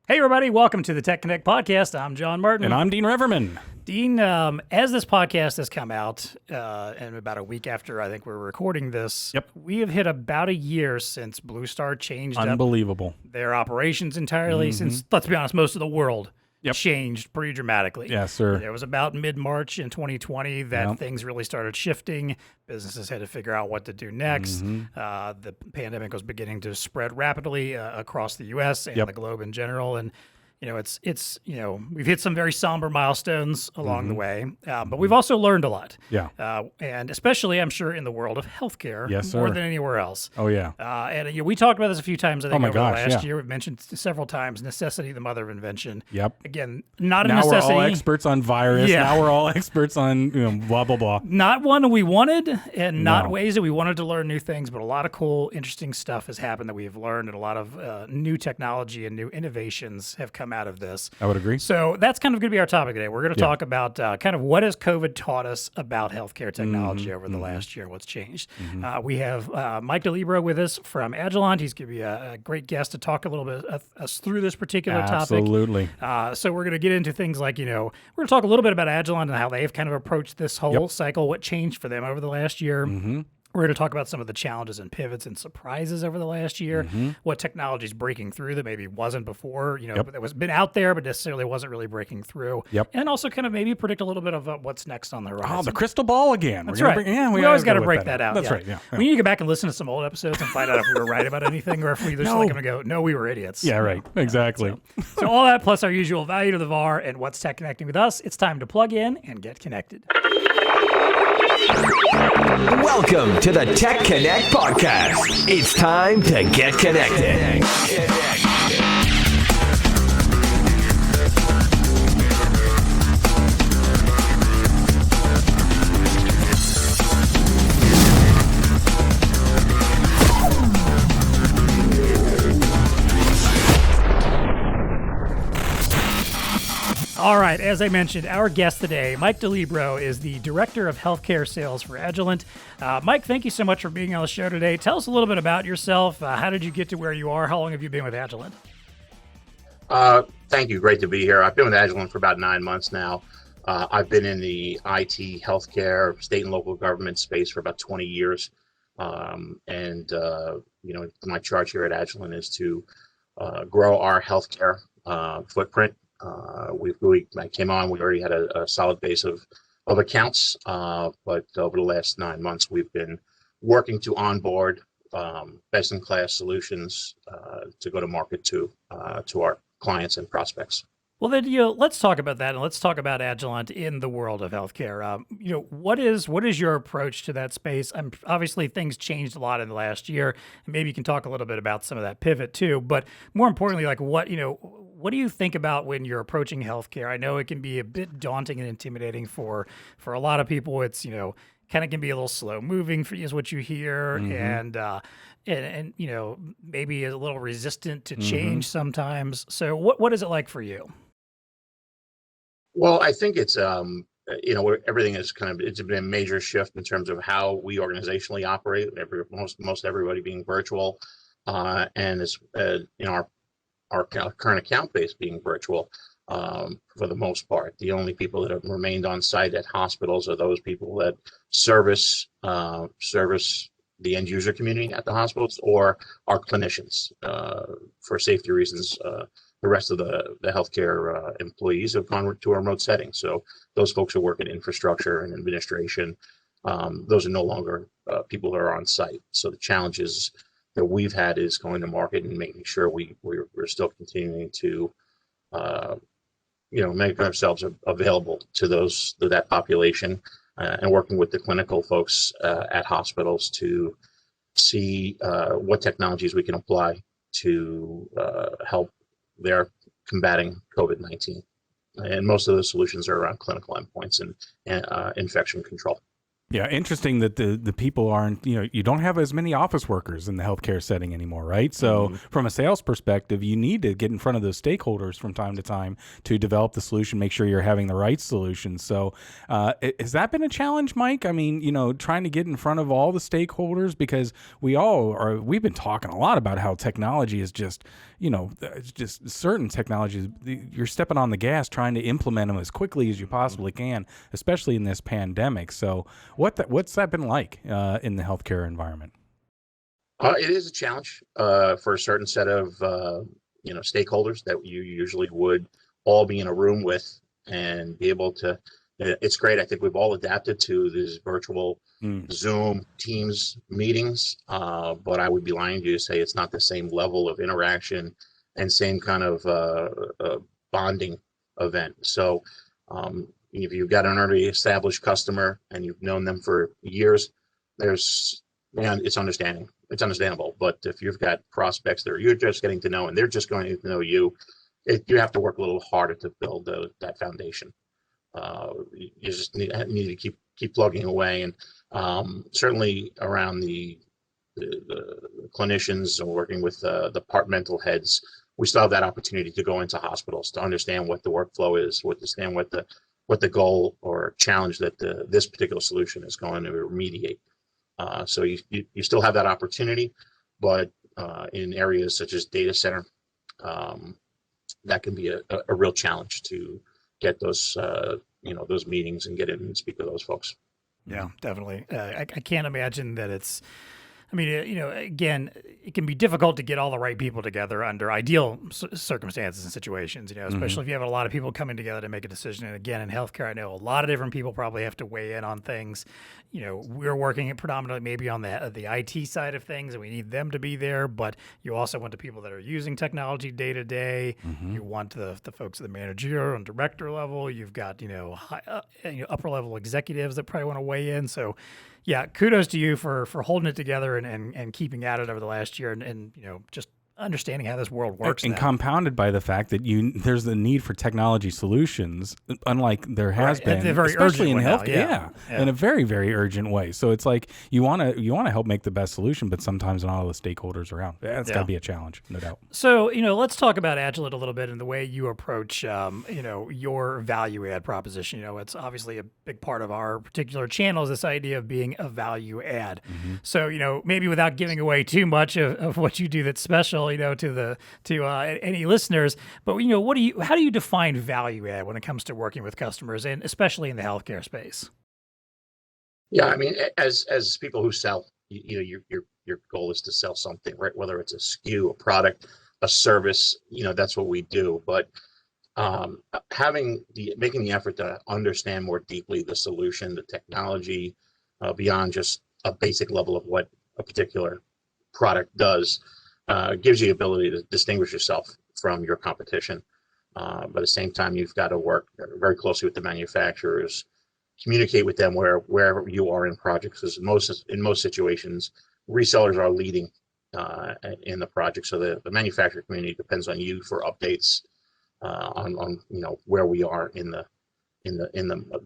Hey, everybody. Welcome to the TEConnect podcast. I'm John Martin. And I'm Dean Reverman. Dean, as this podcast has come out, and about a week after I think we're recording this, we have hit about a year since BlueStar changed Unbelievable. up their operations entirely, since, let's be honest, most of the world changed pretty dramatically. Yes, sir. It was about mid-March in 2020 that things really started shifting. Businesses had to figure out what to do next. The pandemic was beginning to spread rapidly across the U.S. and the globe in general. And it's we've hit some very somber milestones along the way, but we've also learned a lot. And especially, I'm sure, in the world of healthcare, more than anywhere else. Oh, yeah. And we talked about this a few times, I think, over the last year. We've mentioned several times, necessity, the mother of invention. Again, not a necessity. Now we're all experts on virus. Now we're all experts on blah, blah, blah. Not one we wanted, and not ways that we wanted to learn new things, but a lot of cool, interesting stuff has happened that we've learned, and a lot of new technology and new innovations have come out of this. I would agree. So that's kind of going to be our topic today. We're going to talk about kind of what has COVID taught us about healthcare technology over the last year, what's changed. We have Mike DeLibero with us from Agilant. He's going to be a great guest to talk a little bit us through this particular topic. Absolutely. So we're going to get into things like, we're going to talk a little bit about Agilant and how they've kind of approached this whole cycle, what changed for them over the last year. We're going to talk about some of the challenges and pivots and surprises over the last year, what technology is breaking through that maybe wasn't before, that was been out there, but necessarily wasn't really breaking through. And also kind of maybe predict a little bit of what's next on the horizon. Oh, the crystal ball again. That's right. We always got to break that out. That's right. We need to go back and listen to some old episodes and find out if we were right about anything or if we just going to go, no, we were idiots. Yeah, right. Exactly. So all that plus our usual value to the VAR and what's TEConnecting with us, it's time to plug in and get connected. Welcome to the TEConnect podcast. It's time to get connected. All right, as I mentioned, our guest today, Mike DeLibero, is the Director of Healthcare Sales for Agilant. Mike, thank you so much for being on the show today. Tell us a little bit about yourself. How did you get to where you are? How long have you been with Agilant? Thank you. Great to be here. I've been with Agilant for about 9 months now. I've been in the IT, healthcare, state and local government space for about 20 years. My charge here at Agilant is to grow our healthcare footprint. I came on, we already had a solid base of accounts, but over the last 9 months, we've been working to onboard best-in-class solutions to go to market to our clients and prospects. Well, then, let's talk about that, and let's talk about Agilant in the world of healthcare. What is your approach to that space? Obviously, things changed a lot in the last year, and maybe you can talk a little bit about some of that pivot too. But more importantly, like what do you think about when you're approaching healthcare? I know it can be a bit daunting and intimidating for a lot of people. It's kind of can be a little slow moving for you, is what you hear, and maybe a little resistant to change sometimes. So what is it like for you? Well, I think it's everything is it's been a major shift in terms of how we organizationally operate. Most everybody being virtual, and it's our current account base being virtual for the most part. The only people that have remained on site at hospitals are those people that service the end user community at the hospitals or our clinicians. For safety reasons, the rest of the healthcare employees have gone to a remote setting. So those folks who work in infrastructure and administration, those are no longer people who are on site. So the challenges that we've had is going to market and making sure we're still continuing to make ourselves available to that population, and working with the clinical folks at hospitals to see what technologies we can apply to help their combating COVID-19. And most of those solutions are around clinical endpoints and infection control. Yeah, interesting that the people aren't, you don't have as many office workers in the healthcare setting anymore, right? So from a sales perspective, you need to get in front of those stakeholders from time to time to develop the solution, make sure you're having the right solution. So has that been a challenge, Mike? I mean, trying to get in front of all the stakeholders, because we've been talking a lot about how technology is just, it's just certain technologies, you're stepping on the gas trying to implement them as quickly as you possibly can, especially in this pandemic. So what's that been like in the healthcare environment? It is a challenge for a certain set of stakeholders that you usually would all be in a room with and be able to. It's great. I think we've all adapted to these virtual Zoom, Teams meetings, but I would be lying to you to say it's not the same level of interaction and same kind of bonding event. So. If you've got an already established customer and you've known them for years, it's understandable. But if you've got prospects that you're just getting to know and they're just going to know you, you have to work a little harder to build that foundation. You just need to keep plugging away, and certainly around the clinicians and working with departmental heads, we still have that opportunity to go into hospitals to understand what the workflow is, understand what the goal or challenge that this particular solution is going to remediate. So you still have that opportunity, but in areas such as data center, that can be a real challenge to get those those meetings and get in and speak with those folks. Yeah, definitely. I can't imagine that it's. I mean, again, it can be difficult to get all the right people together under ideal circumstances and situations, especially if you have a lot of people coming together to make a decision. And again, in healthcare, I know a lot of different people probably have to weigh in on things. We're working predominantly maybe on the IT side of things, and we need them to be there. But you also want the people that are using technology day to day. You want the folks at the managerial and director level. You've got, upper level executives that probably want to weigh in. So, yeah, kudos to you for holding it together and keeping at it over the last year and just understanding how this world works. And compounded by the fact that there's the need for technology solutions, unlike there has been, especially in healthcare, in a very, very urgent way. So it's like you want to help make the best solution, but sometimes not all the stakeholders around. That's got to be a challenge, no doubt. So let's talk about Agilant a little bit and the way you approach your value add proposition. It's obviously a big part of our particular channel is this idea of being a value add. So maybe without giving away too much of what you do that's special, to any listeners. But how do you define value add when it comes to working with customers, and especially in the healthcare space? Yeah, I mean, as people who sell, your goal is to sell something, right? Whether it's a SKU, a product, a service, that's what we do. But making the effort to understand more deeply the solution, the technology, beyond just a basic level of what a particular product does, gives you the ability to distinguish yourself from your competition. But at the same time, you've got to work very closely with the manufacturers, communicate with them wherever you are in projects. Because in most situations, resellers are leading in the project. So the manufacturer community depends on you for updates on where we are in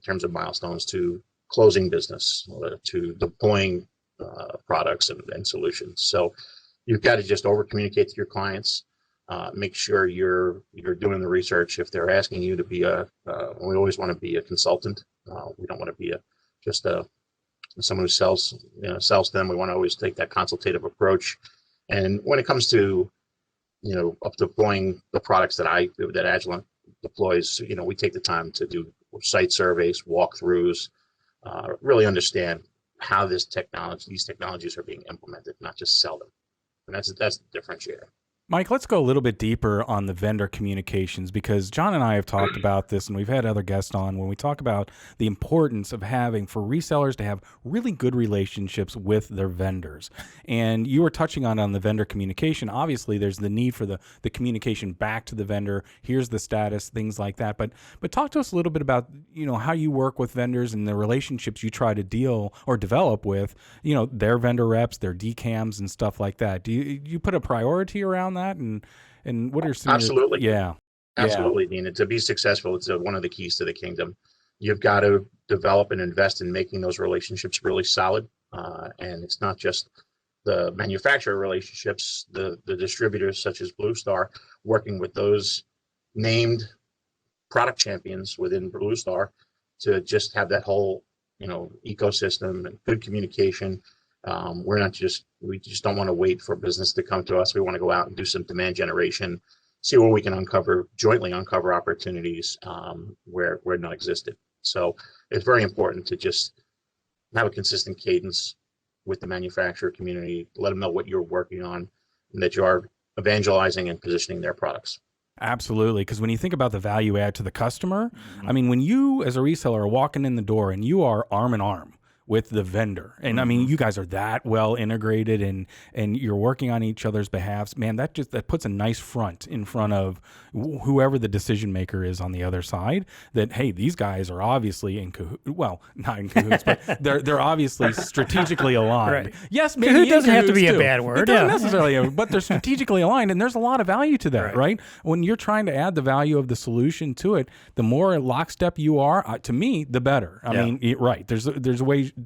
terms of milestones to closing business, to deploying products and solutions. So you've got to just over communicate to your clients, make sure you're doing the research. If they're asking you to be we always want to be a consultant. We don't want to be just someone who sells to them. We want to always take that consultative approach. And when it comes to up deploying the products that Agilant deploys, we take the time to do site surveys, walkthroughs, really understand how these technologies are being implemented, not just sell them. And that's the differentiator. Mike, let's go a little bit deeper on the vendor communications, because John and I have talked about this, and we've had other guests on when we talk about the importance of having for resellers to have really good relationships with their vendors. And you were touching on the vendor communication. Obviously, there's the need for the communication back to the vendor. Here's the status, things like that. But talk to us a little bit about how you work with vendors and the relationships you try to deal or develop with their vendor reps, their DCAMs, and stuff like that. Do you put a priority around that, and what are some absolutely Dean? Dean. To be successful, it's one of the keys to the kingdom. you've got to develop and invest in making those relationships really solid. And it's not just the manufacturer relationships, the distributors such as BlueStar, working with those named product champions within BlueStar to just have that whole, ecosystem and good communication. We just don't want to wait for business to come to us. We want to go out and do some demand generation, see where we can jointly uncover opportunities where none existed. So it's very important to just have a consistent cadence with the manufacturer community, let them know what you're working on and that you are evangelizing and positioning their products. Absolutely. Because when you think about the value add to the customer, I mean, when you as a reseller are walking in the door and you are arm in arm with the vendor, and I mean, you guys are that well integrated and you're working on each other's behalves, man, that puts a nice front in front of whoever the decision maker is on the other side, that, hey, these guys are obviously in cahoots. Well, not in cahoots, but they're obviously strategically aligned. Right. Yes, maybe Cahoot doesn't have to be too. a bad word. It doesn't necessarily, but they're strategically aligned, and there's a lot of value to that, right? When you're trying to add the value of the solution to it, the more lockstep you are, to me, the better. I mean, right? There's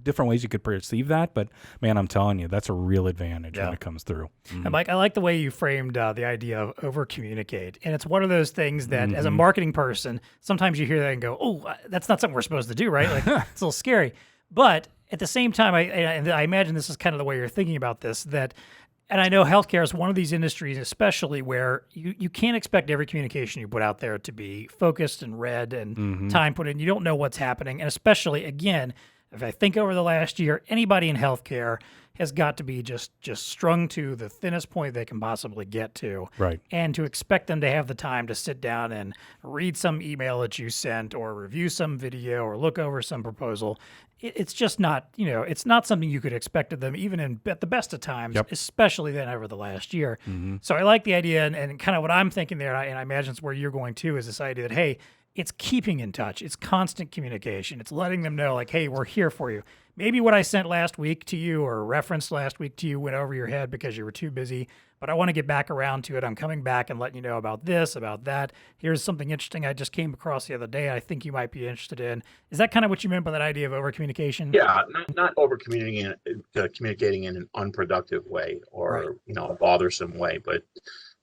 different ways you could perceive that, but man, I'm telling you, that's a real advantage when it comes through. And Mike, I like the way you framed the idea of over communicate, and it's one of those things that as a marketing person, sometimes you hear that and go, "Oh, that's not something we're supposed to do," right? Like it's a little scary. But at the same time, I imagine this is kind of the way you're thinking about this. And I know healthcare is one of these industries, especially where you can't expect every communication you put out there to be focused and read and time put in. You don't know what's happening, and especially again, if I think over the last year, anybody in healthcare has got to be just strung to the thinnest point they can possibly get to. Right. And to expect them to have the time to sit down and read some email that you sent or review some video or look over some proposal, it's just not, it's not something you could expect of them, even at the best of times, especially then over the last year. So I like the idea and kind of what I'm thinking there, and I imagine it's where you're going too, is this idea that, hey, it's keeping in touch. It's constant communication. It's letting them know, like, hey, we're here for you. Maybe what I sent last week to you or referenced last week to you went over your head because you were too busy, but I want to get back around to it. I'm coming back and letting you know about this, about that. Here's something interesting I just came across the other day I think you might be interested in. Is that kind of what you meant by that idea of over-communication? Yeah, not communicating in an unproductive way or, a bothersome way, but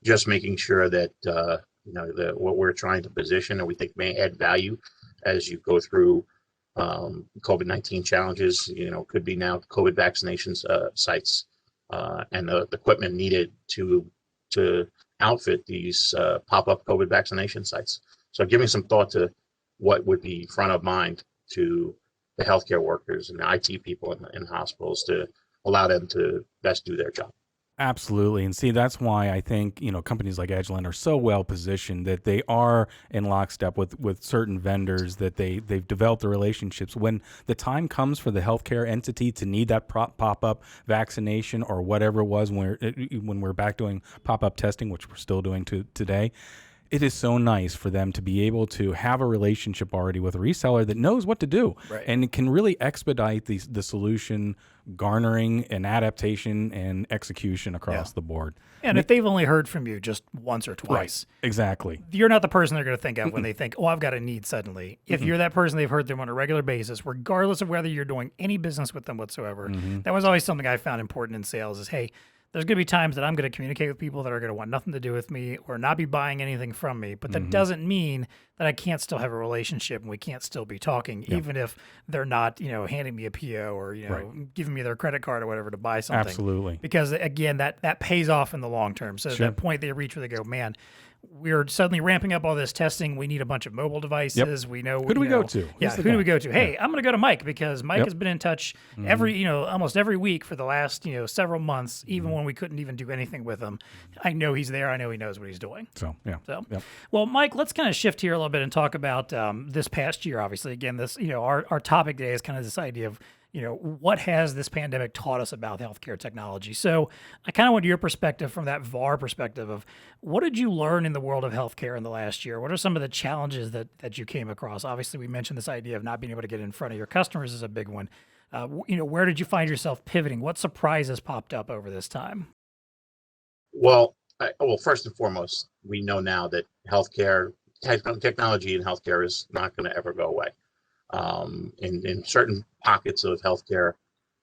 just making sure that, what we're trying to position and we think may add value as you go through COVID-19 challenges, could be now COVID vaccinations sites and the equipment needed to outfit these pop-up COVID vaccination sites. So giving some thought to what would be front of mind to the healthcare workers and the IT people in hospitals to allow them to best do their job. Absolutely. And see, that's why I think, companies like Agilant are so well positioned that they are in lockstep with certain vendors, that they've developed the relationships. When the time comes for the healthcare entity to need that pop-up vaccination or whatever it was when we're back doing pop-up testing, which we're still doing today, it is so nice for them to be able to have a relationship already with a reseller that knows what to do and can really expedite the solution garnering and adaptation and execution across the board. And if they've only heard from you just once or twice, exactly, you're not the person they're going to think of when they think, oh, I've got a need suddenly. If you're that person they've heard them on a regular basis, regardless of whether you're doing any business with them whatsoever, that was always something I found important in sales is, hey, there's going to be times that I'm going to communicate with people that are going to want nothing to do with me or not be buying anything from me. But that doesn't mean that I can't still have a relationship and we can't still be talking, even if they're not, handing me a PO or, giving me their credit card or whatever to buy something. Absolutely. Because again, that pays off in the long term. So at that point they reach where they go, man, we're suddenly ramping up all this testing. We need a bunch of mobile devices. We know who do we go to? Yeah, who do we go to? Hey, I'm going to go to Mike because Mike has been in touch almost every week for the last several months, even when we couldn't even do anything with him. I know he's there. I know he knows what he's doing. Well, Mike, let's kind of shift here a little bit and talk about this past year. Obviously, again, this our topic today is kind of this idea of what has this pandemic taught us about healthcare technology? So I kind of want your perspective from that VAR perspective of what did you learn in the world of healthcare in the last year? What are some of the challenges that you came across? Obviously, we mentioned this idea of not being able to get in front of your customers is a big one. Where did you find yourself pivoting? What surprises popped up over this time? Well, first and foremost, we know now that healthcare technology in healthcare is not going to ever go away. In certain pockets of healthcare,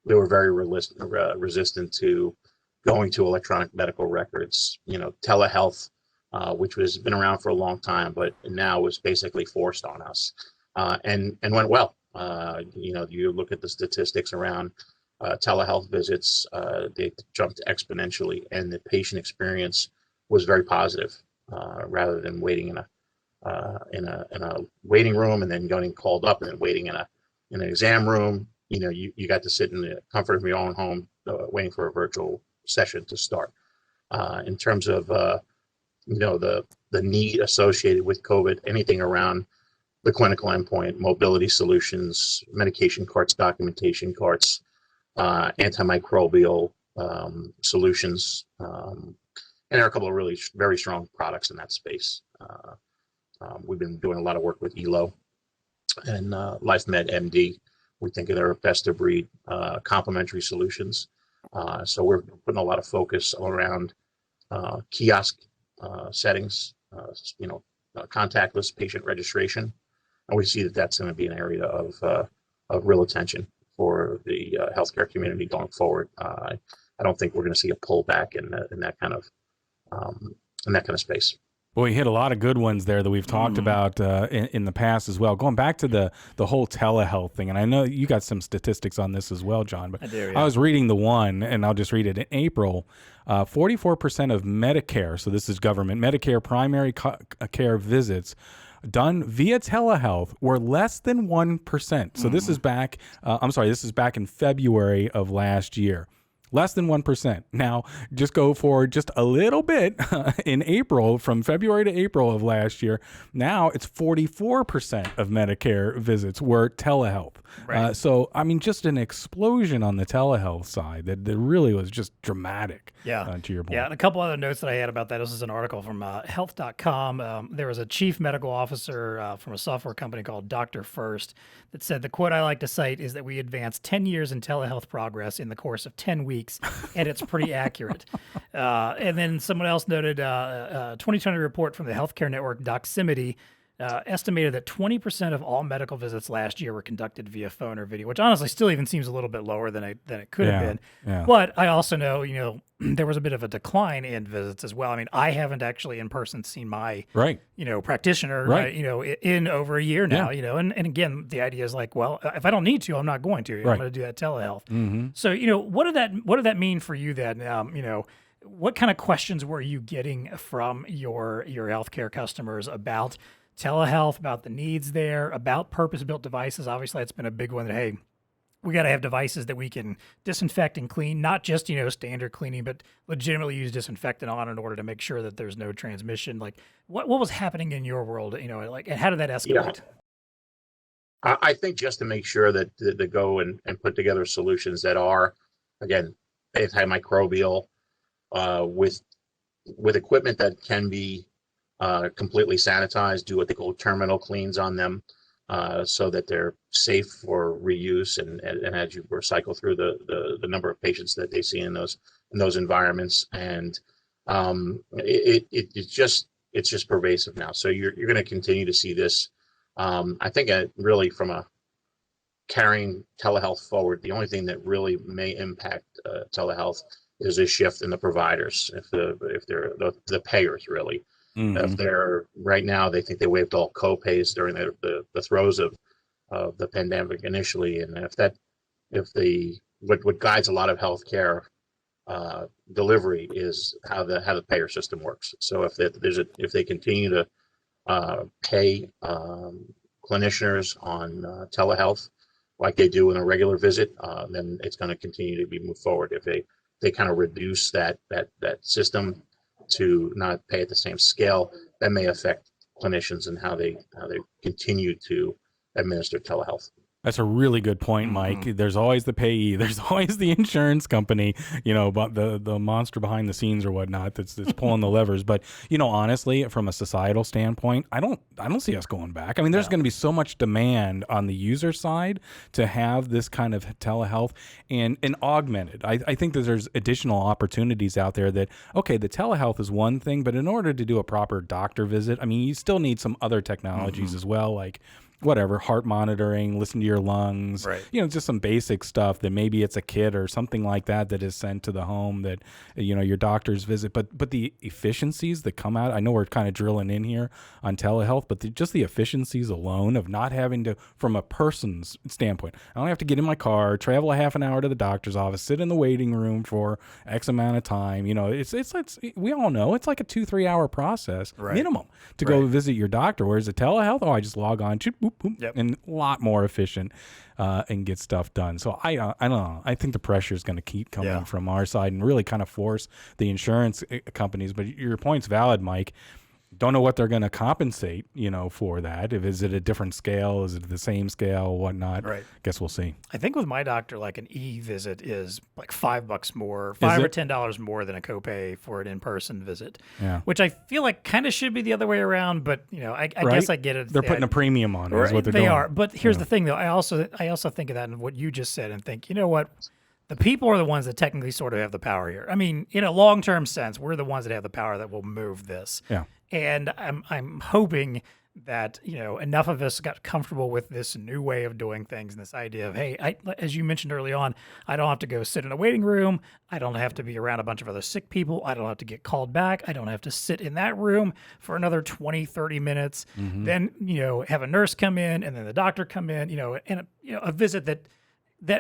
they were very resistant to going to electronic medical records. Telehealth, which was been around for a long time, but now was basically forced on us, and went well. You look at the statistics around telehealth visits; they jumped exponentially, and the patient experience was very positive, rather than waiting in a waiting room and then getting called up and then waiting in an exam room. You got to sit in the comfort of your own home, waiting for a virtual session to start. In terms of the need associated with COVID, anything around the clinical endpoint, mobility solutions, medication carts, documentation carts, antimicrobial solutions, and there are a couple of really very strong products in that space. We've been doing a lot of work with ELO and LifeMed MD. We think they're best of breed complementary solutions. So we're putting a lot of focus around kiosk settings, contactless patient registration, and we see that that's going to be an area of real attention for the healthcare community going forward. I don't think we're going to see a pullback in that kind of space. Well, we hit a lot of good ones there that we've talked about in the past as well. Going back to the whole telehealth thing, and I know you got some statistics on this as well, John, but I do, yeah. I was reading the one, and I'll just read it. In April, 44% of Medicare, so this is government, Medicare primary care visits done via telehealth were less than 1%. So this is back, this is back in February of last year. Less than 1%. Now, just go forward just a little bit in April, from February to April of last year. Now it's 44% of Medicare visits were telehealth. Right. So, I mean, just an explosion on the telehealth side that really was just dramatic. Yeah. To your point. Yeah, and a couple other notes that I had about that. This is an article from health.com. There was a chief medical officer from a software company called Dr. First that said, the quote I like to cite is that we advanced 10 years in telehealth progress in the course of 10 weeks, and it's pretty accurate. And then someone else noted a 2020 report from the healthcare network Doximity estimated that 20% of all medical visits last year were conducted via phone or video, which honestly still even seems a little bit lower than it could have been. Yeah. But I also know, there was a bit of a decline in visits as well. I mean, I haven't actually in person seen my, practitioner, in over a year now, and again, the idea is like, well, if I don't need to, I'm not going to. I'm going to do that telehealth. Mm-hmm. So, what did that mean for you then? What kind of questions were you getting from your healthcare customers about telehealth, about the needs there, about purpose-built devices? Obviously, that's been a big one that, hey, we got to have devices that we can disinfect and clean, not just, standard cleaning, but legitimately use disinfectant on in order to make sure that there's no transmission. Like, what was happening in your world, and how did that escalate? Yeah. I think just to make sure that they go and put together solutions that are, again, antimicrobial, with equipment that can be completely sanitized, do what they call terminal cleans on them, so that they're safe for reuse and as you recycle through the number of patients that they see in those environments. And it's just pervasive now. So you're going to continue to see this. I think really from a carrying telehealth forward, the only thing that really may impact telehealth is a shift in the providers, if they're the payers really. Mm-hmm. If they're right now, they think they waived all co-pays during the throes of the pandemic initially, and what guides a lot of healthcare delivery is how the payer system works. So if they continue to pay clinicians on telehealth like they do in a regular visit, then it's going to continue to be moved forward. If they kind of reduce that system to not pay at the same scale, that may affect clinicians and how they continue to administer telehealth. That's a really good point, Mike. Mm-hmm. There's always the payee. There's always the insurance company, but the monster behind the scenes or whatnot that's pulling the levers. But honestly, from a societal standpoint, I don't see us going back. I mean, there's going to be so much demand on the user side to have this kind of telehealth and augmented. I think that there's additional opportunities out there that, okay, the telehealth is one thing, but in order to do a proper doctor visit, I mean, you still need some other technologies as well, like whatever, heart monitoring, listen to your lungs, Right. just some basic stuff that maybe it's a kit or something like that is sent to the home that, your doctors visit. But the efficiencies that come out, I know we're kind of drilling in here on telehealth, but just the efficiencies alone of not having to, from a person's standpoint, I don't have to get in my car, travel a half an hour to the doctor's office, sit in the waiting room for X amount of time. It's we all know it's like a 2-3 hour process minimum to go visit your doctor. Whereas a telehealth, I just log on, boop, boop, and a lot more efficient and get stuff done. So I don't know. I think the pressure is going to keep coming from our side and really kind of force the insurance companies. But your point's valid, Mike. Don't know what they're going to compensate, for that. Is it a different scale? Is it the same scale? Whatnot? Right. Guess we'll see. I think with my doctor, like an e-visit is like $5 more, $5 or $10 more than a copay for an in-person visit. Yeah. Which I feel like kind of should be the other way around, but I guess I get it. They're putting a premium on it. Is what they're doing. They are. But here's the thing, though. I also think of that and what you just said, and think, you know what? The people are the ones that technically sort of have the power here. I mean, in a long-term sense, we're the ones that have the power that will move this. Yeah. And I'm hoping that, enough of us got comfortable with this new way of doing things and this idea of, hey, as you mentioned early on, I don't have to go sit in a waiting room. I don't have to be around a bunch of other sick people. I don't have to get called back. I don't have to sit in that room for another 20, 30 minutes. Mm-hmm. Then, have a nurse come in and then the doctor come in, and a visit that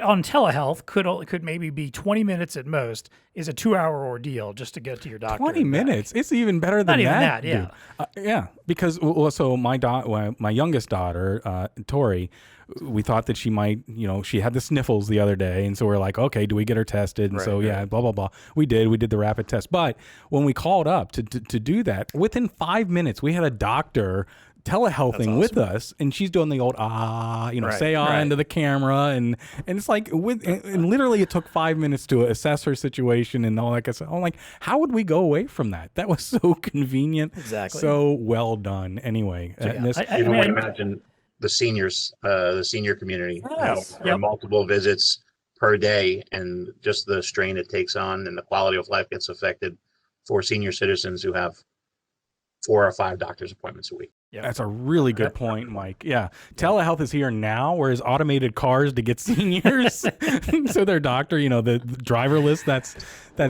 on telehealth could maybe be 20 minutes at most is a 2-hour ordeal just to get to your doctor. 20 minutes? It's even better than that. Not even that, yeah. Yeah, because so my youngest daughter, Tori, we thought that she might, she had the sniffles the other day. And so we're like, okay, do we get her tested? And blah, blah, blah. We did the rapid test. But when we called up to do that, within 5 minutes, we had a doctor telehealthing with us, and she's doing the old say into the camera, and it's like and literally it took 5 minutes to assess her situation and all that kind of stuff. I'm like, how would we go away from that? That was so convenient, so well done. Anyway, you can imagine the seniors, the senior community, multiple visits per day, and just the strain it takes on, and the quality of life gets affected for senior citizens who have 4 or 5 doctor's appointments a week. Yeah. That's a really good point, Mike. Yeah. Telehealth is here now, whereas automated cars to get seniors so their doctor, the driverless, that's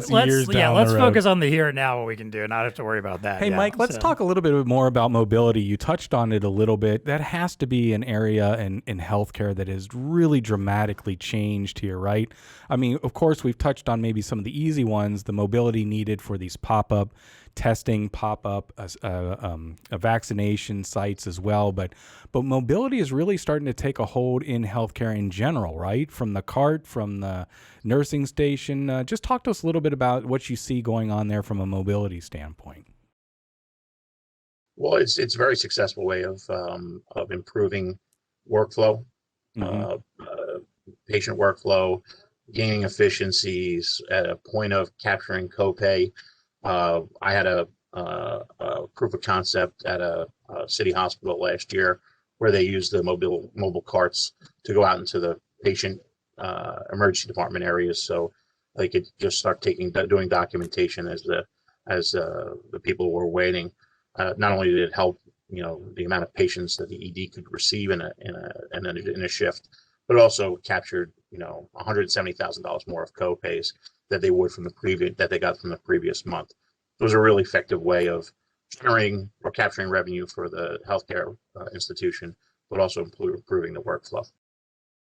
years down the road. Let's focus on the here and now, what we can do, and not have to worry about that. Hey, Mike, let's talk a little bit more about mobility. You touched on it a little bit. That has to be an area in healthcare that has really dramatically changed here, right? I mean, of course, we've touched on maybe some of the easy ones, the mobility needed for these pop-up testing, pop-up vaccination sites as well. But mobility is really starting to take a hold in healthcare in general, right? From the cart, from the nursing station. Just talk to us a little bit about what you see going on there from a mobility standpoint. Well, it's a very successful way of improving workflow, patient workflow, gaining efficiencies at a point of capturing copay. I had a proof of concept at a city hospital last year where they used the mobile carts to go out into the patient emergency department areas, so they could just start doing documentation as the people were waiting. Not only did it help, the amount of patients that the ED could receive in a shift, but also captured, $170,000 more of copays that they would that they got from the previous month. It was a really effective way of generating or capturing revenue for the healthcare institution, but also improving the workflow.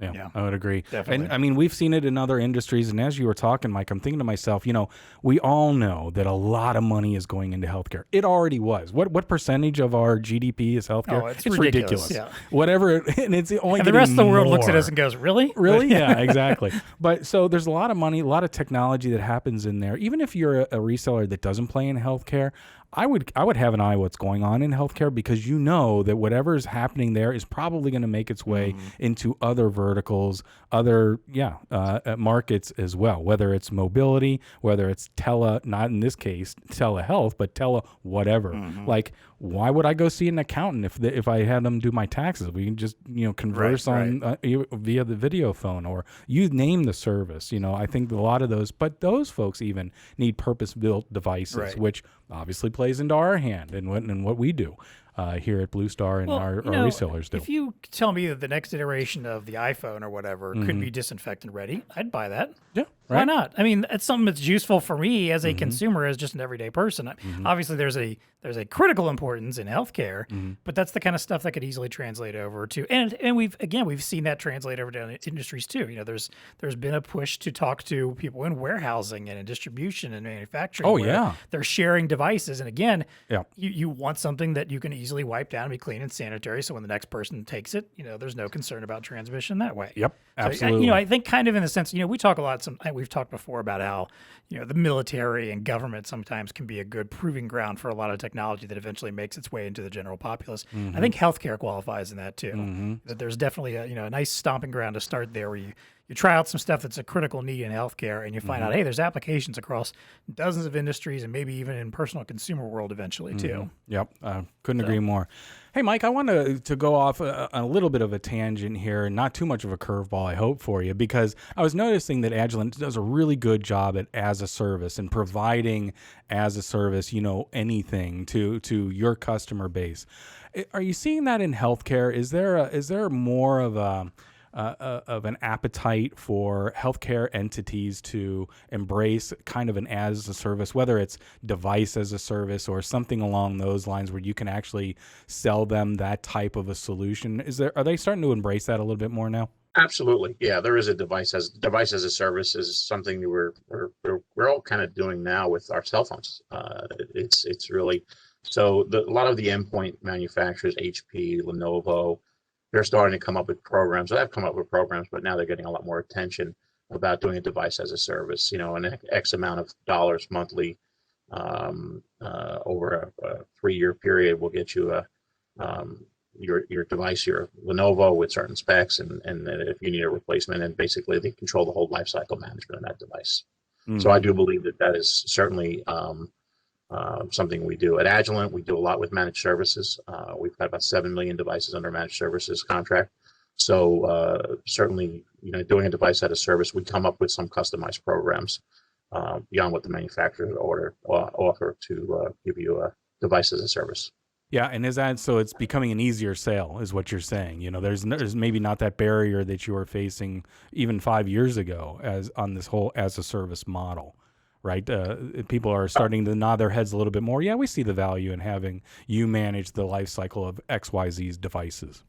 Yeah, I would agree. Definitely. And I mean, we've seen it in other industries. And as you were talking, Mike, I'm thinking to myself, we all know that a lot of money is going into healthcare. It already was. What percentage of our GDP is healthcare? Oh, it's ridiculous. Yeah. Whatever. And it's only and the rest of the world looks at us and goes, really? Really? Yeah, exactly. But so there's a lot of money, a lot of technology that happens in there. Even if you're a reseller that doesn't play in healthcare, I would have an eye what's going on in healthcare, because that whatever is happening there is probably going to make its way into other verticals, other markets as well, whether it's mobility, whether it's not in this case telehealth, but whatever. Like, why would I go see an accountant if I had them do my taxes? We can just converse on via the video phone, or you name the service. I think a lot of those folks even need purpose-built devices, which obviously plays into our hand and what we do. here at BlueStar and our resellers do. If you tell me that the next iteration of the iPhone or whatever could be disinfectant ready, I'd buy that. Yeah, Why right. not? I mean, it's something that's useful for me as a consumer, as just an everyday person. Obviously, there's a critical importance in healthcare, but that's the kind of stuff that could easily translate over to, and we've seen that translate over to industries too. You know, there's been a push to talk to people in warehousing and in distribution and manufacturing. Oh, where yeah. they're sharing devices, and again, Yeah. you want something that you can easily wipe down and be clean and sanitary, so when the next person takes it, there's no concern about transmission that way. Yep, So, absolutely. I think kind of in the sense, we talk a lot. We've talked before about how, the military and government sometimes can be a good proving ground for a lot of technology that eventually makes its way into the general populace. I think healthcare qualifies in that too. That there's definitely a nice stomping ground to start there, where you try out some stuff that's a critical need in healthcare, and you find out, hey, there's applications across dozens of industries and maybe even in personal consumer world eventually too. Yep, couldn't agree more. Hey, Mike, I want to go off a little bit of a tangent here, not too much of a curveball, I hope, for you, because I was noticing that Agilant does a really good job at as a service and providing as a service, anything to your customer base. Are you seeing that in healthcare? Is there more of an appetite for healthcare entities to embrace kind of an as a service, whether it's device as a service or something along those lines, where you can actually sell them that type of a solution? Are they starting to embrace that a little bit more now? Absolutely. Yeah, there is a device as a service is something that we're all kind of doing now with our cell phones. It's really so a lot of the endpoint manufacturers, HP, Lenovo, they're starting to come up with programs. They've come up with programs, but now they're getting a lot more attention about doing a device as a service. An X amount of dollars monthly over a 3-year period will get you your device, your Lenovo, with certain specs, and then if you need a replacement, and basically they control the whole life cycle management of that device. So I do believe that is certainly something we do. At Agilant, we do a lot with managed services. We've got about 7 million devices under managed services contract. So certainly, doing a device as a service, we come up with some customized programs beyond what the manufacturer offer to give you a device as a service. Yeah, and is that so? It's becoming an easier sale, is what you're saying. There's maybe not that barrier that you were facing even 5 years ago as on this whole as a service model, right? People are starting to nod their heads a little bit more. Yeah, we see the value in having you manage the life cycle of XYZ's devices.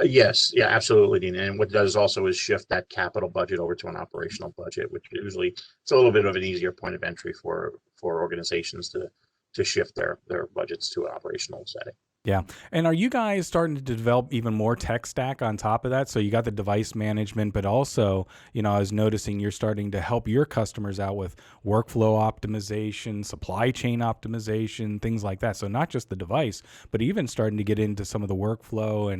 Yes, yeah, absolutely, Dean. And what it does also is shift that capital budget over to an operational budget, which usually it's a little bit of an easier point of entry for organizations to shift their budgets to an operational setting. Yeah. And are you guys starting to develop even more tech stack on top of that? So you got the device management, but also, I was noticing you're starting to help your customers out with workflow optimization, supply chain optimization, things like that. So not just the device, but even starting to get into some of the workflow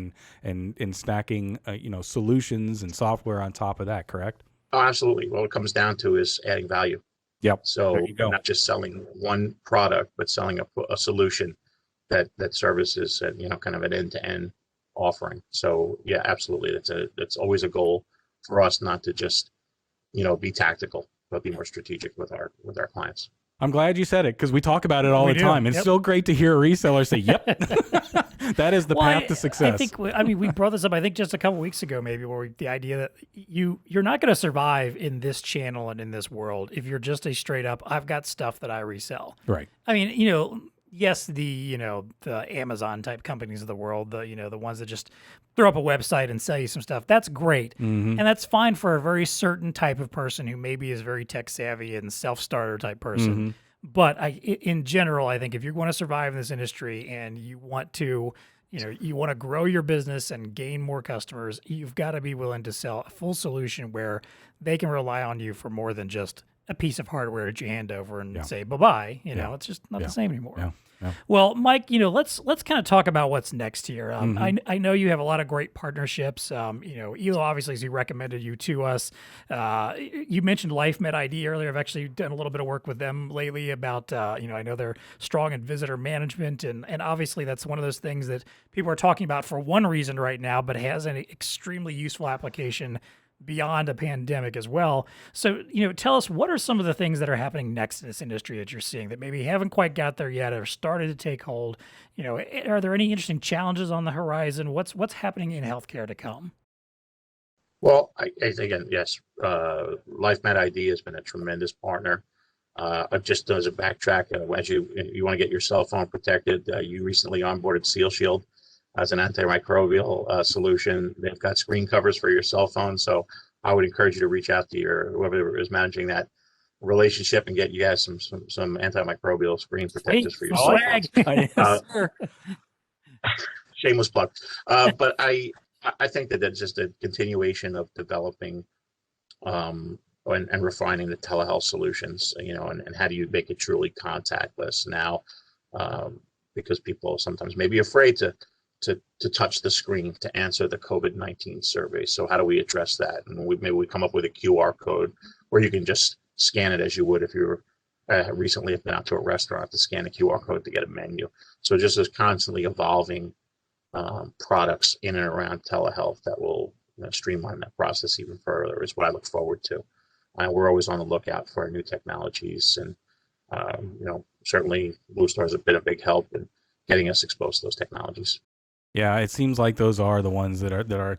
and stacking, solutions and software on top of that, correct? Oh, absolutely. What it comes down to is adding value. Yep. So not just selling one product, but selling a solution that services kind of an end-to-end offering. So yeah, absolutely. That's always a goal for us, not to just be tactical, but be more strategic with our clients. I'm glad you said it, because we talk about it all the time. It's Yep. so great to hear a reseller say, "Yep, that is the path to success." I think we brought this up. I think just a couple weeks ago, maybe, where the idea that you're not going to survive in this channel and in this world if you're just a straight up, I've got stuff that I resell. Right. I mean, yes, the Amazon type companies of the world, the ones that just throw up a website and sell you some stuff, that's great. And that's fine for a very certain type of person who maybe is very tech savvy and self-starter type person. But in general, I think if you want to survive in this industry and you want to, you want to grow your business and gain more customers, you've got to be willing to sell a full solution where they can rely on you for more than just a piece of hardware that you hand over and say bye-bye. It's just not the same anymore. Yeah. Well, Mike, let's kind of talk about what's next here. I know you have a lot of great partnerships. Elo, obviously, as he recommended you to us. You mentioned LifeMed ID earlier. I've actually done a little bit of work with them lately about, I know they're strong in visitor management. And obviously, that's one of those things that people are talking about for one reason right now, but has an extremely useful application beyond a pandemic as well. So, tell us, what are some of the things that are happening next in this industry that you're seeing that maybe haven't quite got there yet or started to take hold? Are there any interesting challenges on the horizon? What's happening in healthcare to come? Well, I think, yes, LifeMed ID has been a tremendous partner. Just as a backtrack, as you want to get your cell phone protected, you recently onboarded Seal Shield as an antimicrobial solution. They've got screen covers for your cell phone, so I would encourage you to reach out to whoever is managing that relationship and get you guys some antimicrobial screen protectors for your cell phones. Sure. Shameless plug, but I think that that's just a continuation of developing and refining the telehealth solutions, and how do you make it truly contactless now, because people sometimes may be afraid to touch the screen to answer the COVID-19 survey. So how do we address that? And maybe we come up with a QR code where you can just scan it as you would if you were recently have been out to a restaurant to scan a QR code to get a menu. So just as constantly evolving products in and around telehealth that will streamline that process even further is what I look forward to. We're always on the lookout for new technologies, and certainly BlueStar has been a big help in getting us exposed to those technologies. Yeah, it seems like those are the ones that are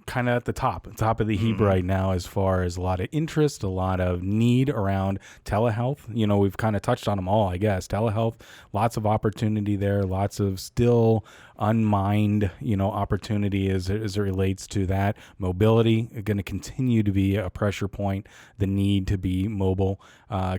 kind of at the top of the heap right now, as far as a lot of interest, a lot of need around telehealth. We've kind of touched on them all, I guess. Telehealth, lots of opportunity there, lots of still unmined, opportunity as it relates to that. Mobility going to continue to be a pressure point, the need to be mobile.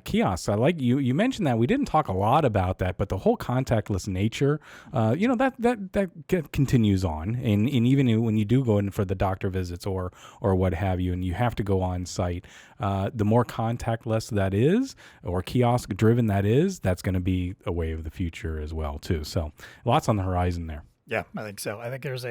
Kiosks, I like you mentioned that. We didn't talk a lot about that, but the whole contactless nature, that continues on. And even when you do go in for the doctor visits or what have you, and you have to go on site, the more contactless that is, or kiosk driven that is, that's going to be a way of the future as well too. So lots on the horizon there. Yeah, I think so. I think there's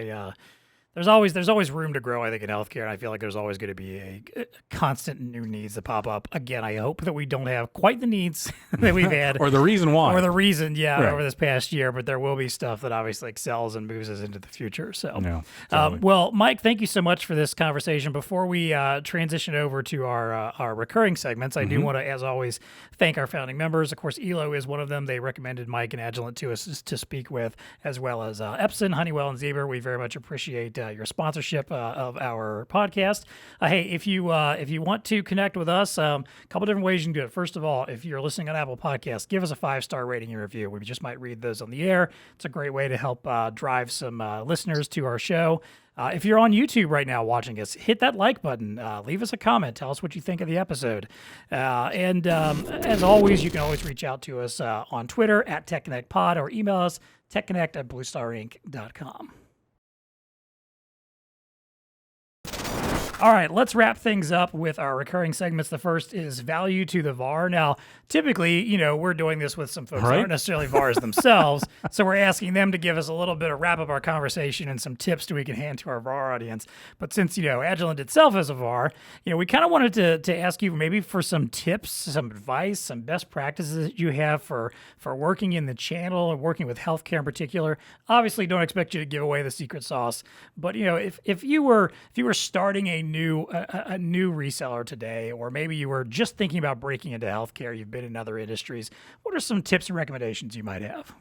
always room to grow, I think, in healthcare, and I feel like there's always going to be a constant new needs that pop up. Again, I hope that we don't have quite the needs that we've had. Or the reason why. Right. Over this past year, but there will be stuff that obviously excels and moves us into the future. So, yeah, totally. Well, Mike, thank you so much for this conversation. Before we transition over to our recurring segments, I do want to, as always, thank our founding members. Of course, ELO is one of them. They recommended Mike and Agilant to us to speak with, as well as Epson, Honeywell, and Zebra. We very much appreciate your sponsorship of our podcast. Hey, if you want to connect with us, a couple different ways you can do it. First of all, if you're listening on Apple Podcasts, give us a 5-star rating and review. We just might read those on the air. It's a great way to help drive some listeners to our show. If you're on YouTube right now watching us, hit that like button. Leave us a comment. Tell us what you think of the episode. And as always, you can always reach out to us on Twitter at TEConnectPod, or email us TEConnect@BlueStarInc.com. All right, let's wrap things up with our recurring segments. The first is value to the VAR. Now, typically, we're doing this with some folks who aren't necessarily VARs themselves, so we're asking them to give us a little bit of wrap up our conversation and some tips that we can hand to our VAR audience. But since, Agilant itself is a VAR, we kind of wanted to ask you maybe for some tips, some advice, some best practices that you have for working in the channel and working with healthcare in particular. Obviously, don't expect you to give away the secret sauce, but if you were starting a new reseller today, or maybe you were just thinking about breaking into healthcare, you've been in other industries, what are some tips and recommendations you might have?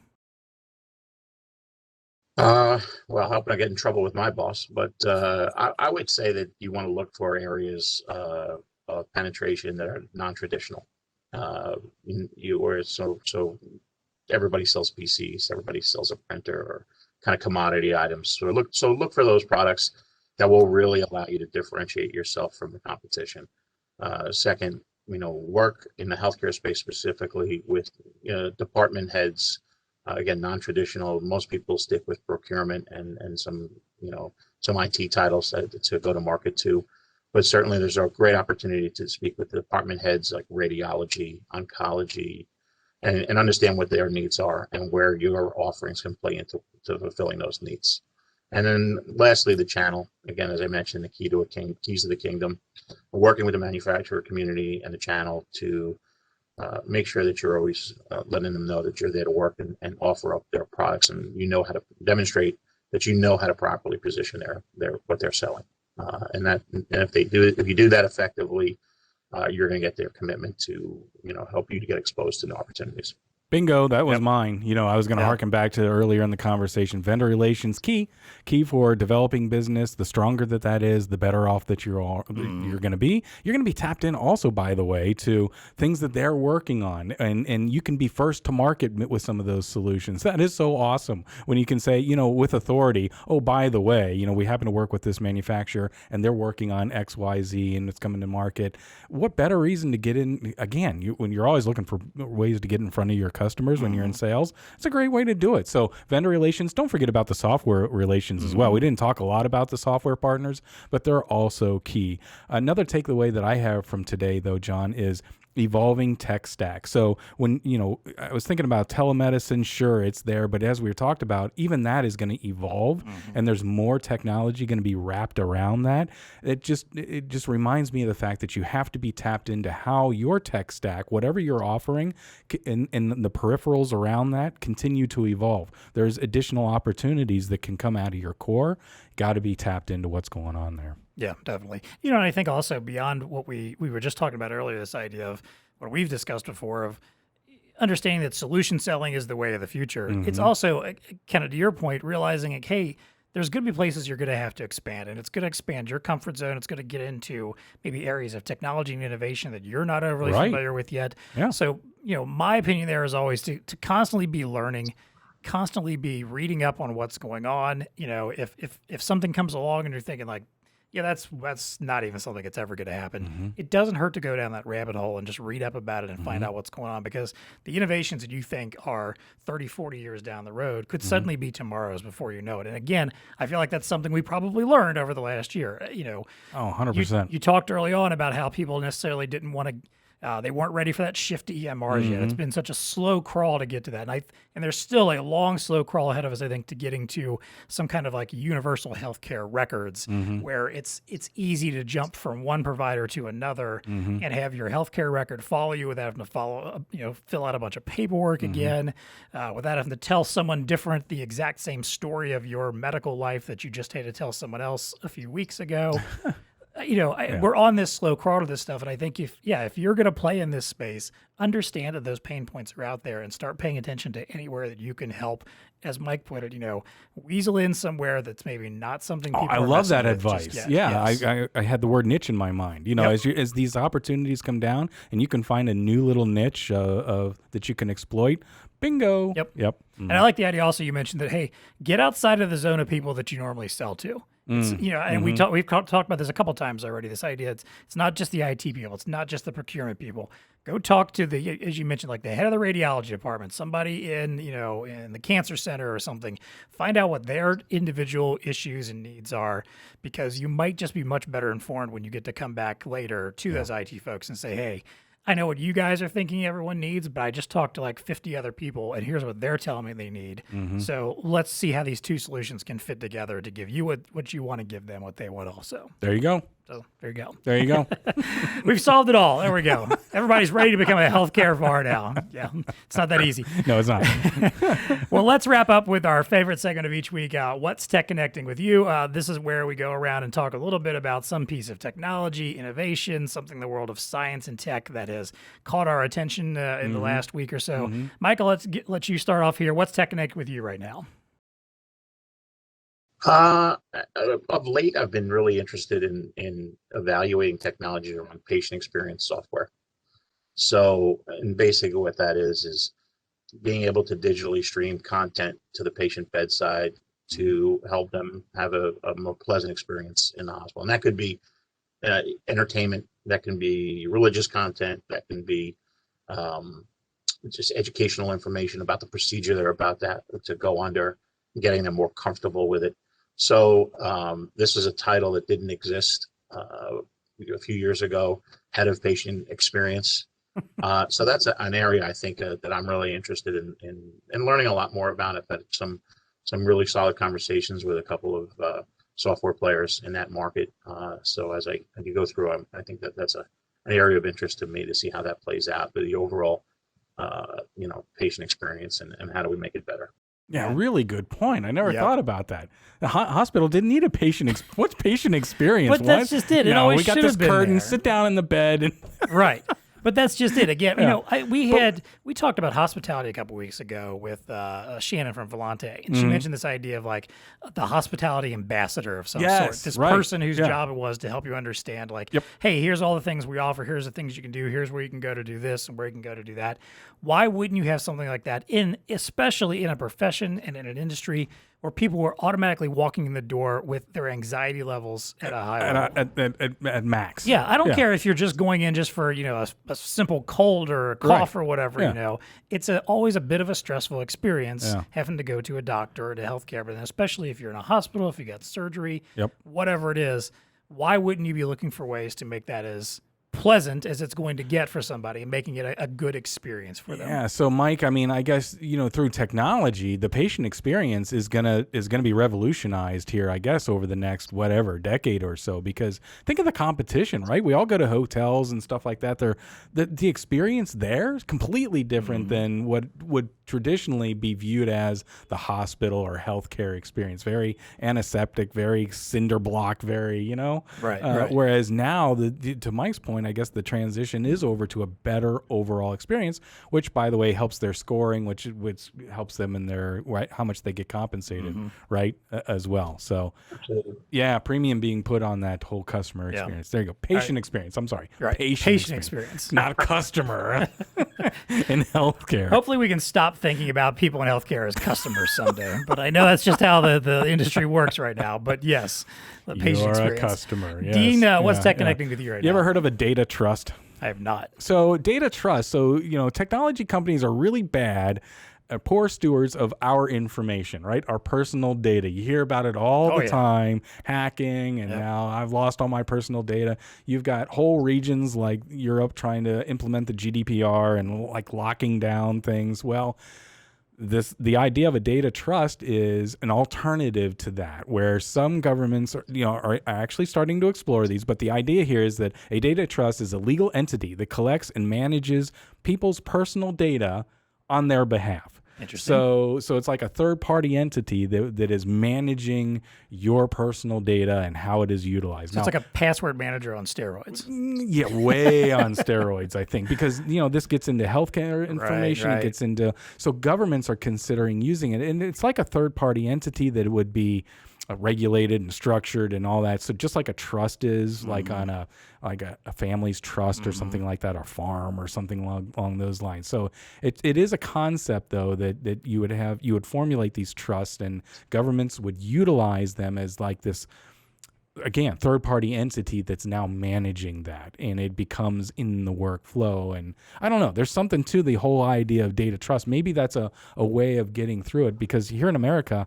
Well, I hope I get in trouble with my boss, but I would say that you want to look for areas of penetration that are non-traditional. So everybody sells PCs, everybody sells a printer, or kind of commodity items. So look for those products that will really allow you to differentiate yourself from the competition. Second, work in the healthcare space specifically with department heads. Again, non-traditional. Most people stick with procurement and some IT titles to go to market to. But certainly there's a great opportunity to speak with the department heads like radiology, oncology, and understand what their needs are and where your offerings can play into fulfilling those needs. And then lastly, the channel. Again, as I mentioned, the keys to the kingdom, working with the manufacturer community and the channel to make sure that you're always letting them know that you're there to work and offer up their products, and how to demonstrate that how to properly position what they're selling. And if you do that effectively, you're going to get their commitment to, help you to get exposed to new opportunities. Bingo, that was Yep. mine. I was going to harken back to earlier in the conversation. Vendor relations key for developing business. The stronger that is, the better off that you're going to be. You're going to be tapped in also, by the way, to things that they're working on, and you can be first to market with some of those solutions. That is so awesome when you can say, with authority, oh, by the way, we happen to work with this manufacturer and they're working on X, Y, Z, and it's coming to market. What better reason to get in? Again, when you're always looking for ways to get in front of your customers when you're in sales, it's a great way to do it. So vendor relations, don't forget about the software relations as well. We didn't talk a lot about the software partners, but they're also key. Another takeaway that I have from today, though, John, is evolving tech stack. So when, I was thinking about telemedicine, sure, it's there, but as we talked about, even that is going to evolve, and there's more technology going to be wrapped around that. It just reminds me of the fact that you have to be tapped into how your tech stack, whatever you're offering, and the peripherals around that continue to evolve. There's additional opportunities that can come out of your core. Got to be tapped into what's going on there. Yeah, definitely. And I think also beyond what we were just talking about earlier, this idea of what we've discussed before of understanding that solution selling is the way of the future. It's also kind of to your point, realizing like, hey, there's going to be places you're going to have to expand, and it's going to expand your comfort zone. It's going to get into maybe areas of technology and innovation that you're not overly familiar with yet. Yeah. So, my opinion there is always to constantly be learning, constantly be reading up on what's going on. If something comes along and you're thinking like, yeah, that's not even something that's ever going to happen. It doesn't hurt to go down that rabbit hole and just read up about it and find out what's going on, because the innovations that you think are 30, 40 years down the road could suddenly be tomorrow's before you know it. And again, I feel like that's something we probably learned over the last year. 100%. You talked early on about how people necessarily didn't want to they weren't ready for that shift to EMRs yet. It's been such a slow crawl to get to that. And there's still a long, slow crawl ahead of us, I think, to getting to some kind of like universal healthcare records where it's easy to jump from one provider to another and have your healthcare record follow you without having to fill out a bunch of paperwork again, without having to tell someone different the exact same story of your medical life that you just had to tell someone else a few weeks ago. We're on this slow crawl to this stuff. And I think if you're going to play in this space, understand that those pain points are out there and start paying attention to anywhere that you can help. As Mike put it, weasel in somewhere that's maybe not something people I are love that messing with advice. just yet. Yeah. Yes. I had the word niche in my mind, as these opportunities come down and you can find a new little niche that you can exploit. Bingo. Yep. And I like the idea also you mentioned that, hey, get outside of the zone of people that you normally sell to. And we've talked about this a couple times already. This idea, it's not just the IT people, it's not just the procurement people. Go talk to as you mentioned, like the head of the radiology department, somebody in the cancer center or something. Find out what their individual issues and needs are, because you might just be much better informed when you get to come back later to those IT folks and say, hey, I know what you guys are thinking everyone needs, but I just talked to like 50 other people, and here's what they're telling me they need. So let's see how these two solutions can fit together to give you what you want to give them, what they want also. There you go. So there you go. There you go. We've solved it all. There we go. Everybody's ready to become a healthcare VAR now. Yeah, it's not that easy. No, it's not. Well, let's wrap up with our favorite segment of each week. What's TEConnecting with you? This is where we go around and talk a little bit about some piece of technology, innovation, something in the world of science and tech that has caught our attention in the last week or so. Michael, let you start off here. What's TEConnecting with you right now? Of late, I've been really interested in evaluating technology around patient experience software. So, and basically what that is being able to digitally stream content to the patient bedside to help them have a more pleasant experience in the hospital. And that could be entertainment, that can be religious content, that can be just educational information about the procedure they're about to go under, getting them more comfortable with it. So this is a title that didn't exist a few years ago, head of patient experience. So that's an area I think that I'm really interested in learning a lot more about it. But some really solid conversations with a couple of software players in that market. So as I go through, I think that's an area of interest to me to see how that plays out with the overall patient experience and how do we make it better. Yeah, really good point. I never Yep. thought about that. The hospital didn't need a patient. What's patient experience? But that's just it. It No, always we got should this have been curtain. there. Sit down in the bed. And Right. But that's just it. Again, we talked about hospitality a couple weeks ago with Shannon from Volante, and she mentioned this idea of like the hospitality ambassador of some sort. Yes, This right. person whose Yeah. job it was to help you understand, like, Yep. hey, here's all the things we offer. Here's the things you can do. Here's where you can go to do this and where you can go to do that. Why wouldn't you have something like that especially in a profession and in an industry where people were automatically walking in the door with their anxiety levels at a high level? at max. Yeah, I don't care if you're just going in just for, a simple cold or a cough or whatever, Yeah. It's always a bit of a stressful experience having to go to a doctor or to healthcare, but then especially if you're in a hospital, if you got surgery, Yep. whatever it is, why wouldn't you be looking for ways to make that as pleasant as it's going to get for somebody and making it a good experience for them? Yeah. So, Mike, I mean, I guess through technology, the patient experience is gonna be revolutionized here. I guess over the next decade or so. Because think of the competition, right? We all go to hotels and stuff like that. The experience there is completely different than what would traditionally be viewed as the hospital or healthcare experience. Very antiseptic, very cinder block, very Right. Whereas now, to Mike's point, I guess the transition is over to a better overall experience, which, by the way, helps their scoring, which helps them in their how much they get compensated, right, as well. So, yeah, premium being put on that whole customer experience. There you go, patient experience. I'm sorry, Right. Patient experience. not customer in healthcare. Hopefully we can stop thinking about people in healthcare as customers someday. But I know that's just how the industry works right now. But yes, the patient You're experience. a customer. Yes. Dean, what's Yeah, TEConnecting with you right You now? ever heard of a data trust? I have not. So data trust. So, technology companies are really bad, poor stewards of our information, right? Our personal data. You hear about it all the time, hacking, and now I've lost all my personal data. You've got whole regions like Europe trying to implement the GDPR and like locking down things. Well, the idea of a data trust is an alternative to that, where some governments are actually starting to explore these. But the idea here is that a data trust is a legal entity that collects and manages people's personal data on their behalf. Interesting. So it's like a third-party entity that is managing your personal data and how it is utilized. So it's like a password manager on steroids. Yeah, way on steroids, I think, because this gets into healthcare information. Right. It gets into governments are considering using it, and it's like a third-party entity that would be regulated and structured and all that. So just like a trust is, like on a family's trust or something like that, or farm or something along those lines. So it is a concept though that you would formulate these trusts, and governments would utilize them as like this, again, third-party entity that's now managing that, and it becomes in the workflow. And I don't know, there's something to the whole idea of data trust. Maybe that's a way of getting through it, because here in America,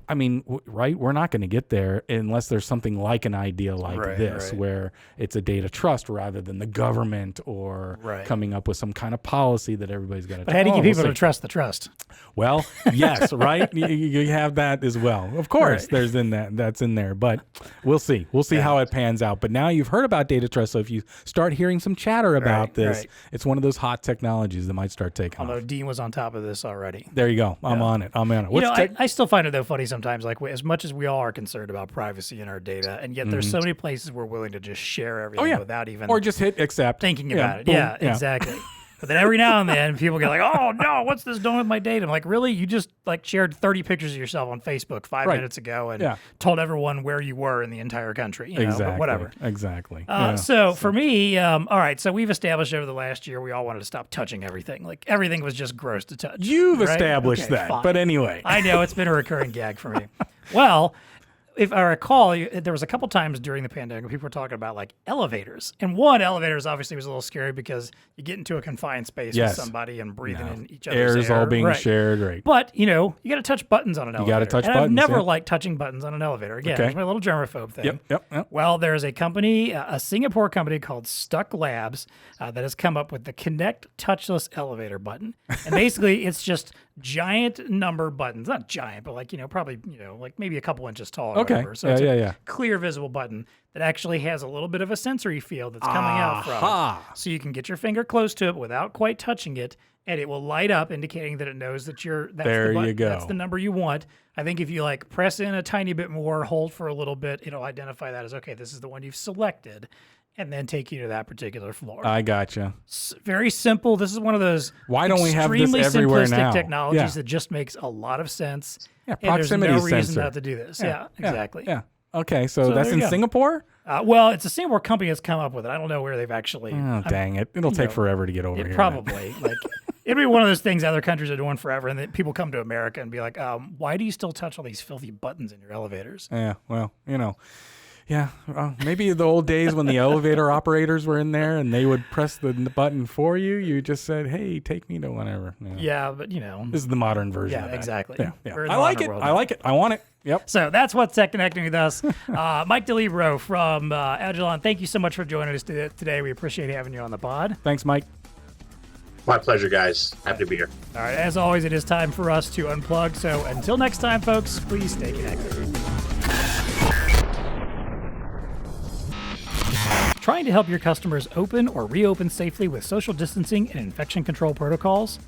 I mean, right, we're not going to get there unless there's something like an idea like this, where it's a data trust rather than the government or coming up with some kind of policy that everybody's got to. But how do you get people to trust the trust? Well, yes, right. You have that as well. Of course, that's in there. But we'll see. We'll see how it pans out. But now you've heard about data trust, so if you start hearing some chatter about this, it's one of those hot technologies that might start taking off. Although Dean was on top of this already. There you go. I'm on it. I still find it though funny sometimes, like as much as we all are concerned about privacy in our data, and yet there's so many places we're willing to just share everything without even or just hit accept, thinking about it. Boom. Yeah, exactly. But then every now and then people get like, oh no, what's this doing with my data? I'm like, really? You just like shared 30 pictures of yourself on Facebook 5 minutes ago and told everyone where you were in the entire country. Exactly. But whatever. Exactly. So for me, all right, so we've established over the last year we all wanted to stop touching everything. Like everything was just gross to touch. You've established that. Fine. But anyway. I know, it's been a recurring gag for me. Well, if I recall, there was a couple times during the pandemic when people were talking about like elevators. And one, elevators obviously was a little scary because you get into a confined space with somebody and breathing in each other's air is all being shared, right? But, you got to touch buttons on an elevator. You got to touch and buttons. I've never liked touching buttons on an elevator. Again, there's my little germaphobe thing. Yep. Well, there's a company, a Singapore company called Stuck Labs that has come up with the Connect touchless elevator button. And basically, it's just giant number buttons. Not giant, but like, probably, like maybe a couple inches tall. whatever. So it's Yeah, a yeah. clear, visible button that actually has a little bit of a sensory field that's coming out from it. So you can get your finger close to it without quite touching it, and it will light up, indicating that it knows that that's There the button, you go. that's the number you want. I think if you like press in a tiny bit more, hold for a little bit, it'll identify that as, okay, this is the one you've selected, and then take you to that particular floor. I gotcha. Very simple. This is one of those Why don't we have this extremely everywhere simplistic now? technologies Yeah. that just makes a lot of sense. Yeah, and there's proximity no reason sensor. not to do this. Yeah, exactly. Yeah. Okay, so So that's there in you go. Singapore? Well, it's a Singapore company that's come up with it. I don't know where they've actually. Oh, dang it. It'll take forever to get over here. Probably. Like, it'd be one of those things other countries are doing forever, and then people come to America and be like, why do you still touch all these filthy buttons in your elevators? Yeah, well, Yeah, maybe the old days when the elevator operators were in there and they would press the button for you. You just said, "Hey, take me to whatever." Yeah, but this is the modern version. Yeah, of that. exactly. Yeah. We're in the I like modern it. world I now. like it. I want it. Yep. So that's what's TEConnecting with us. Mike DeLibero from Agilant, thank you so much for joining us today. We appreciate having you on the pod. Thanks, Mike. My pleasure, guys. Happy to be here. All right, as always, it is time for us to unplug. So until next time, folks, please stay connected. Trying to help your customers open or reopen safely with social distancing and infection control protocols?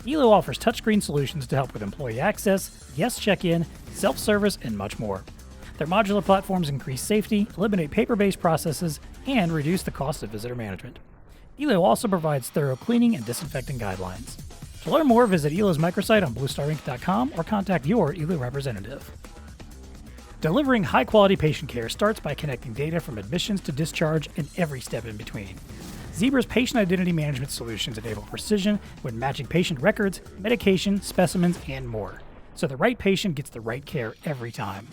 Elo offers touchscreen solutions to help with employee access, guest check-in, self-service, and much more. Their modular platforms increase safety, eliminate paper-based processes, and reduce the cost of visitor management. Elo also provides thorough cleaning and disinfecting guidelines. To learn more, visit Elo's microsite on BlueStarInc.com or contact your Elo representative. Delivering high-quality patient care starts by connecting data from admissions to discharge and every step in between. Zebra's patient identity management solutions enable precision when matching patient records, medication, specimens, and more, so the right patient gets the right care every time.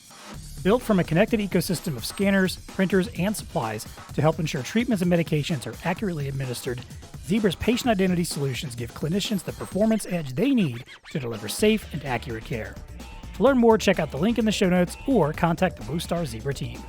Built from a connected ecosystem of scanners, printers, and supplies to help ensure treatments and medications are accurately administered, Zebra's patient identity solutions give clinicians the performance edge they need to deliver safe and accurate care. To learn more, check out the link in the show notes or contact the BlueStar Zebra team.